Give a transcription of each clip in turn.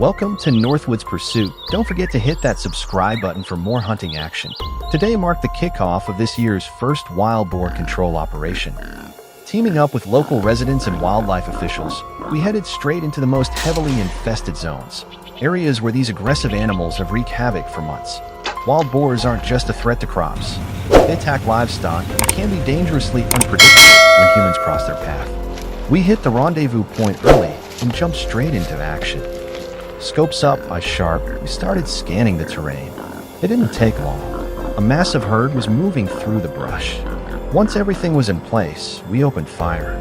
Welcome to Northwoods Pursuit. Don't forget to hit that subscribe button for more hunting action. Today marked the kickoff of this year's first wild boar control operation. Teaming up with local residents and wildlife officials, we headed straight into the most heavily infested zones, areas where these aggressive animals have wreaked havoc for months. Wild boars aren't just a threat to crops. They attack livestock and can be dangerously unpredictable when humans cross their path. We hit the rendezvous point early and jumped straight into action. Scopes up, eyes sharp, we started scanning the terrain. It didn't take long. A massive herd was moving through the brush. Once everything was in place, we opened fire.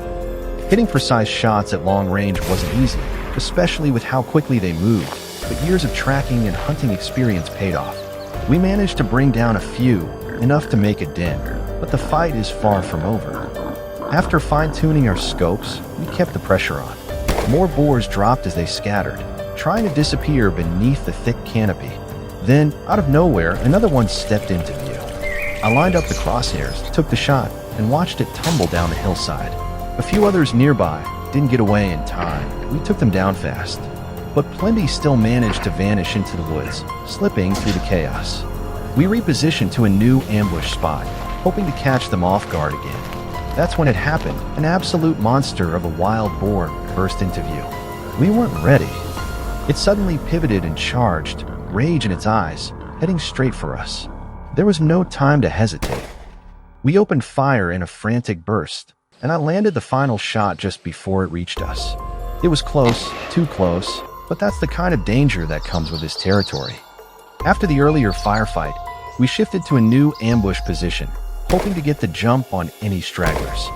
Hitting precise shots at long range wasn't easy, especially with how quickly they moved, but years of tracking and hunting experience paid off. We managed to bring down a few, enough to make a dent, but the fight is far from over. After fine-tuning our scopes, we kept the pressure on. More boars dropped as they scattered, trying to disappear beneath the thick canopy. Then, out of nowhere, another one stepped into view. I lined up the crosshairs, took the shot, and watched it tumble down the hillside. A few others nearby didn't get away in time. We took them down fast. But plenty still managed to vanish into the woods, slipping through the chaos. We repositioned to a new ambush spot, hoping to catch them off guard again. That's when it happened. An absolute monster of a wild boar burst into view. We weren't ready. It suddenly pivoted and charged, rage in its eyes, heading straight for us. There was no time to hesitate. We opened fire in a frantic burst, and I landed the final shot just before it reached us. It was close, too close, but that's the kind of danger that comes with this territory. After the earlier firefight, we shifted to a new ambush position, hoping to get the jump on any stragglers.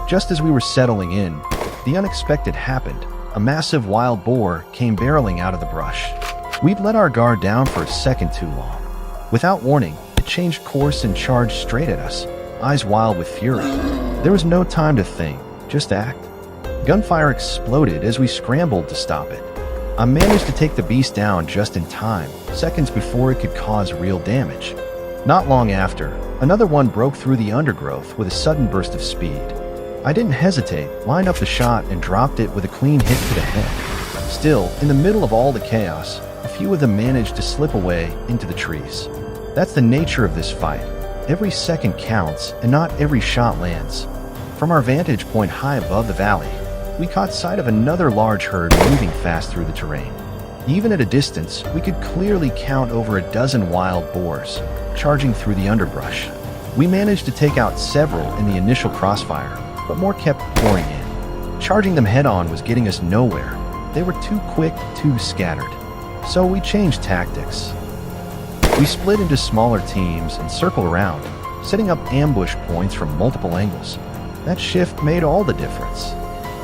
Just as we were settling in, the unexpected happened. A massive wild boar came barreling out of the brush. We'd let our guard down for a second too long. Without warning, it changed course and charged straight at us, eyes wild with fury. There was no time to think, just act. Gunfire exploded as we scrambled to stop it. I managed to take the beast down just in time, seconds before it could cause real damage. Not long after, another one broke through the undergrowth with a sudden burst of speed. I didn't hesitate, lined up the shot, and dropped it with a clean hit to the head. Still, in the middle of all the chaos, a few of them managed to slip away into the trees. That's the nature of this fight. Every second counts, and not every shot lands. From our vantage point high above the valley, we caught sight of another large herd moving fast through the terrain. Even at a distance, we could clearly count over a dozen wild boars, charging through the underbrush. We managed to take out several in the initial crossfire, but more kept pouring in. Charging them head-on was getting us nowhere. They were too quick, too scattered. So we changed tactics. We split into smaller teams and circled around, setting up ambush points from multiple angles. That shift made all the difference.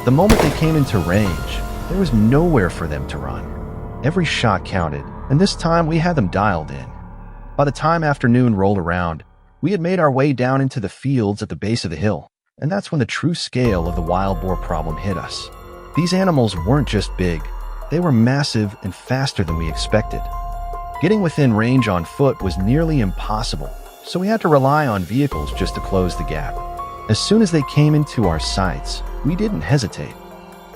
The moment they came into range, there was nowhere for them to run. Every shot counted, and this time we had them dialed in. By the time afternoon rolled around, we had made our way down into the fields at the base of the hill, and that's when the true scale of the wild boar problem hit us. These animals weren't just big, they were massive and faster than we expected. Getting within range on foot was nearly impossible, so we had to rely on vehicles just to close the gap. As soon as they came into our sights, we didn't hesitate.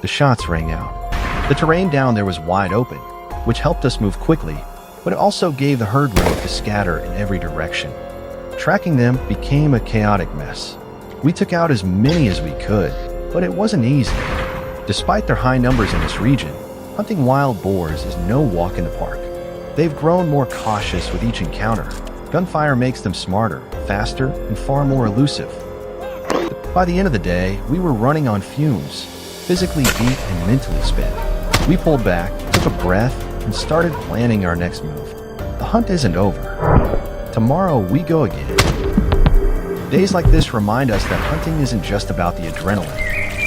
The shots rang out. The terrain down there was wide open, which helped us move quickly, but it also gave the herd room to scatter in every direction. Tracking them became a chaotic mess. We took out as many as we could, but it wasn't easy. Despite their high numbers in this region, hunting wild boars is no walk in the park. They've grown more cautious with each encounter. Gunfire makes them smarter, faster, and far more elusive. By the end of the day, we were running on fumes, physically beat and mentally spent. We pulled back, took a breath, and started planning our next move. The hunt isn't over. Tomorrow we go again. Days like this remind us that hunting isn't just about the adrenaline.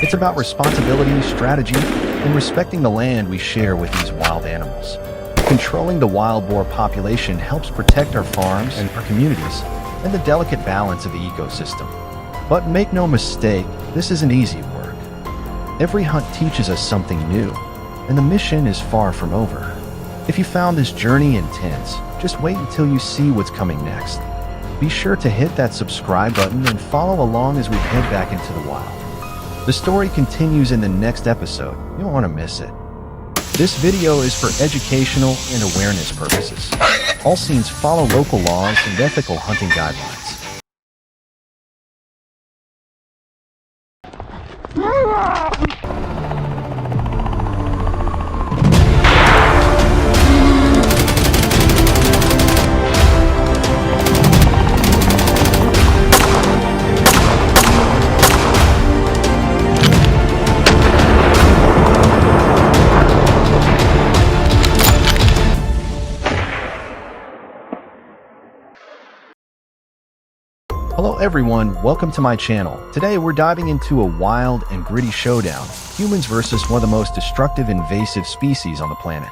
It's about responsibility, strategy, and respecting the land we share with these wild animals. Controlling the wild boar population helps protect our farms and our communities and the delicate balance of the ecosystem. But make no mistake, this isn't easy work. Every hunt teaches us something new, and the mission is far from over. If you found this journey intense, just wait until you see what's coming next. Be sure to hit that subscribe button and follow along as we head back into the wild. The story continues in the next episode. You don't want to miss it. This video is for educational and awareness purposes. All scenes follow local laws and ethical hunting guidelines. Hello everyone, welcome to my channel. Today we're diving into a wild and gritty showdown, humans versus one of the most destructive invasive species on the planet.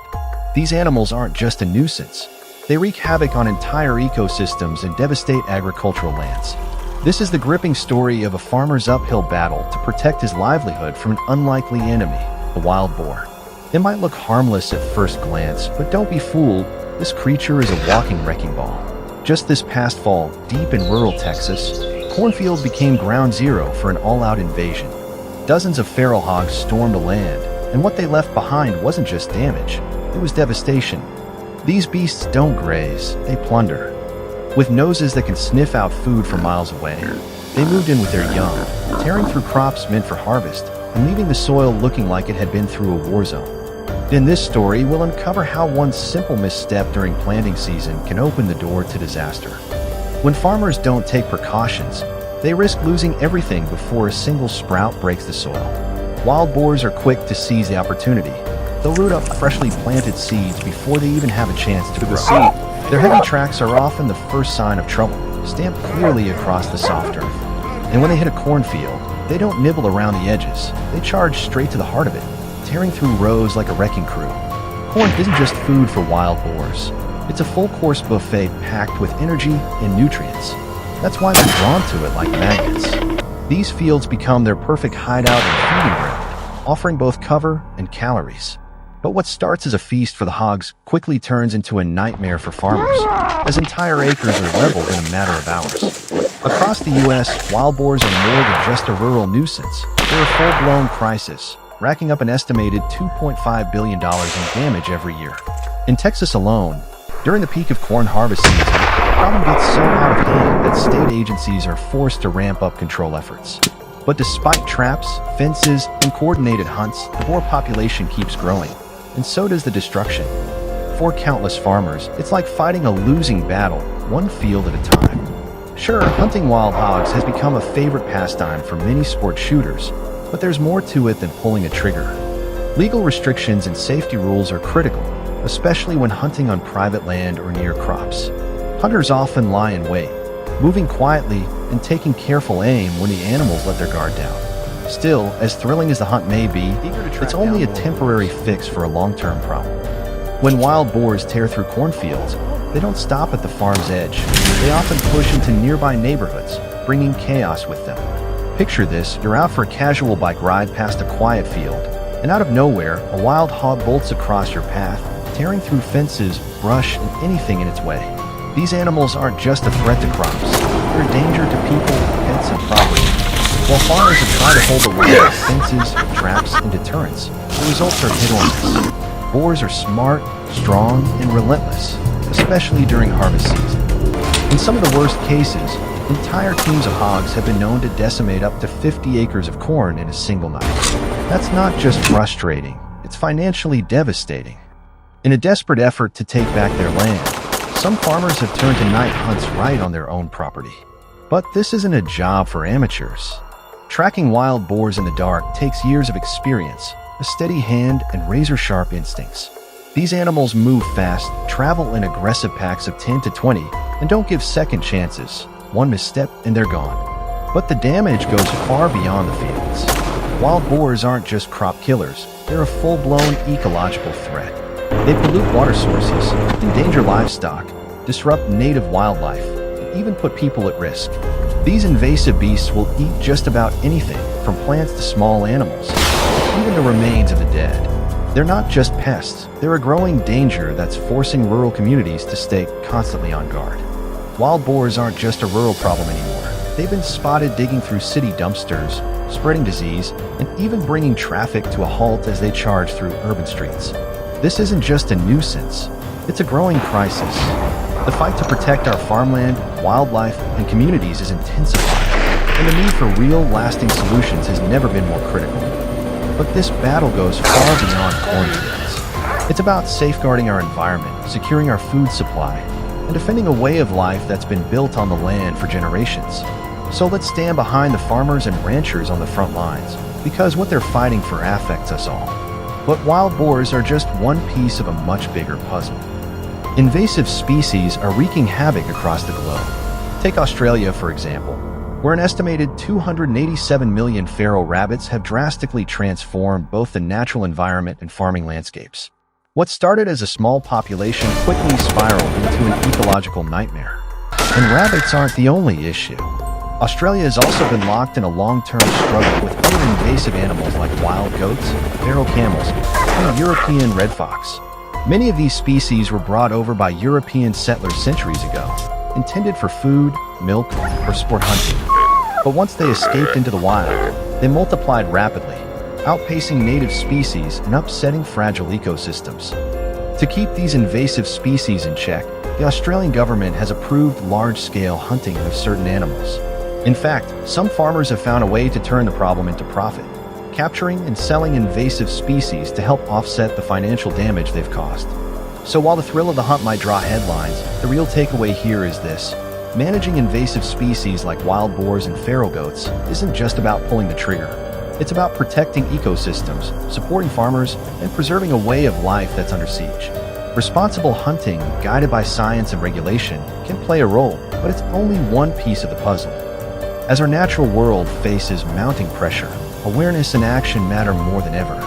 These animals aren't just a nuisance. They wreak havoc on entire ecosystems and devastate agricultural lands. This is the gripping story of a farmer's uphill battle to protect his livelihood from an unlikely enemy, the wild boar. It might look harmless at first glance, but don't be fooled, this creature is a walking wrecking ball. Just this past fall, deep in rural Texas, cornfields became ground zero for an all-out invasion. Dozens of feral hogs stormed the land, and what they left behind wasn't just damage, it was devastation. These beasts don't graze, they plunder. With noses that can sniff out food from miles away, they moved in with their young, tearing through crops meant for harvest, and leaving the soil looking like it had been through a war zone. In this story, we'll uncover how one simple misstep during planting season can open the door to disaster. When farmers don't take precautions, they risk losing everything before a single sprout breaks the soil. Wild boars are quick to seize the opportunity. They'll root up freshly planted seeds before they even have a chance to grow. Their heavy tracks are often the first sign of trouble, stamped clearly across the soft earth. And when they hit a cornfield, they don't nibble around the edges. They charge straight to the heart of it, tearing through rows like a wrecking crew. Corn isn't just food for wild boars. It's a full-course buffet packed with energy and nutrients. That's why they're drawn to it like magnets. These fields become their perfect hideout and feeding ground, offering both cover and calories. But what starts as a feast for the hogs quickly turns into a nightmare for farmers, as entire acres are leveled in a matter of hours. Across the U.S., wild boars are more than just a rural nuisance. They're a full-blown crisis, racking up an estimated $2.5 billion in damage every year. In Texas alone, during the peak of corn harvest season, the problem gets so out of hand that state agencies are forced to ramp up control efforts. But despite traps, fences, and coordinated hunts, the boar population keeps growing, and so does the destruction. For countless farmers, it's like fighting a losing battle, one field at a time. Sure, hunting wild hogs has become a favorite pastime for many sport shooters, but there's more to it than pulling a trigger. Legal restrictions and safety rules are critical, especially when hunting on private land or near crops. Hunters often lie in wait, moving quietly and taking careful aim when the animals let their guard down. Still, as thrilling as the hunt may be, it's only a temporary fix for a long-term problem. When wild boars tear through cornfields, they don't stop at the farm's edge. They often push into nearby neighborhoods, bringing chaos with them. Picture this, you're out for a casual bike ride past a quiet field, and out of nowhere, a wild hog bolts across your path, tearing through fences, brush, and anything in its way. These animals aren't just a threat to crops, they're a danger to people, pets, and property. While farmers have tried to hold the line with fences, traps, and deterrents, the results are hit or miss. Boars are smart, strong, and relentless, especially during harvest season. In some of the worst cases, entire teams of hogs have been known to decimate up to 50 acres of corn in a single night. That's not just frustrating, it's financially devastating. In a desperate effort to take back their land, some farmers have turned to night hunts right on their own property. But this isn't a job for amateurs. Tracking wild boars in the dark takes years of experience, a steady hand, and razor-sharp instincts. These animals move fast, travel in aggressive packs of 10 to 20, and don't give second chances. One misstep and they're gone. But the damage goes far beyond the fields. Wild boars aren't just crop killers, they're a full-blown ecological threat. They pollute water sources, endanger livestock, disrupt native wildlife, and even put people at risk. These invasive beasts will eat just about anything, from plants to small animals, even the remains of the dead. They're not just pests, they're a growing danger that's forcing rural communities to stay constantly on guard. Wild boars aren't just a rural problem anymore. They've been spotted digging through city dumpsters, spreading disease, and even bringing traffic to a halt as they charge through urban streets. This isn't just a nuisance, it's a growing crisis. The fight to protect our farmland, wildlife, and communities is intensifying, and the need for real, lasting solutions has never been more critical. But this battle goes far beyond cornfields. It's about safeguarding our environment, securing our food supply, and defending a way of life that's been built on the land for generations. So let's stand behind the farmers and ranchers on the front lines, because what they're fighting for affects us all. But wild boars are just one piece of a much bigger puzzle. Invasive species are wreaking havoc across the globe. Take Australia, for example, where an estimated 287 million feral rabbits have drastically transformed both the natural environment and farming landscapes. What started as a small population quickly spiraled into an ecological nightmare. And rabbits aren't the only issue. Australia has also been locked in a long-term struggle with other invasive animals like wild goats, feral camels, and European red fox. Many of these species were brought over by European settlers centuries ago, intended for food, milk, or sport hunting. But once they escaped into the wild, they multiplied rapidly, outpacing native species and upsetting fragile ecosystems. To keep these invasive species in check, the Australian government has approved large-scale hunting of certain animals. In fact, some farmers have found a way to turn the problem into profit, capturing and selling invasive species to help offset the financial damage they've caused. So while the thrill of the hunt might draw headlines, the real takeaway here is this: managing invasive species like wild boars and feral goats isn't just about pulling the trigger. It's about protecting ecosystems, supporting farmers, and preserving a way of life that's under siege. Responsible hunting, guided by science and regulation, can play a role, but it's only one piece of the puzzle. As our natural world faces mounting pressure, awareness and action matter more than ever.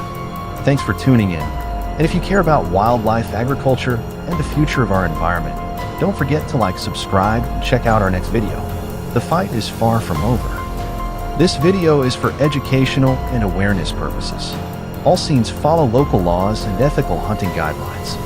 Thanks for tuning in. And if you care about wildlife, agriculture, and the future of our environment, don't forget to like, subscribe, and check out our next video. The fight is far from over. This video is for educational and awareness purposes. All scenes follow local laws and ethical hunting guidelines.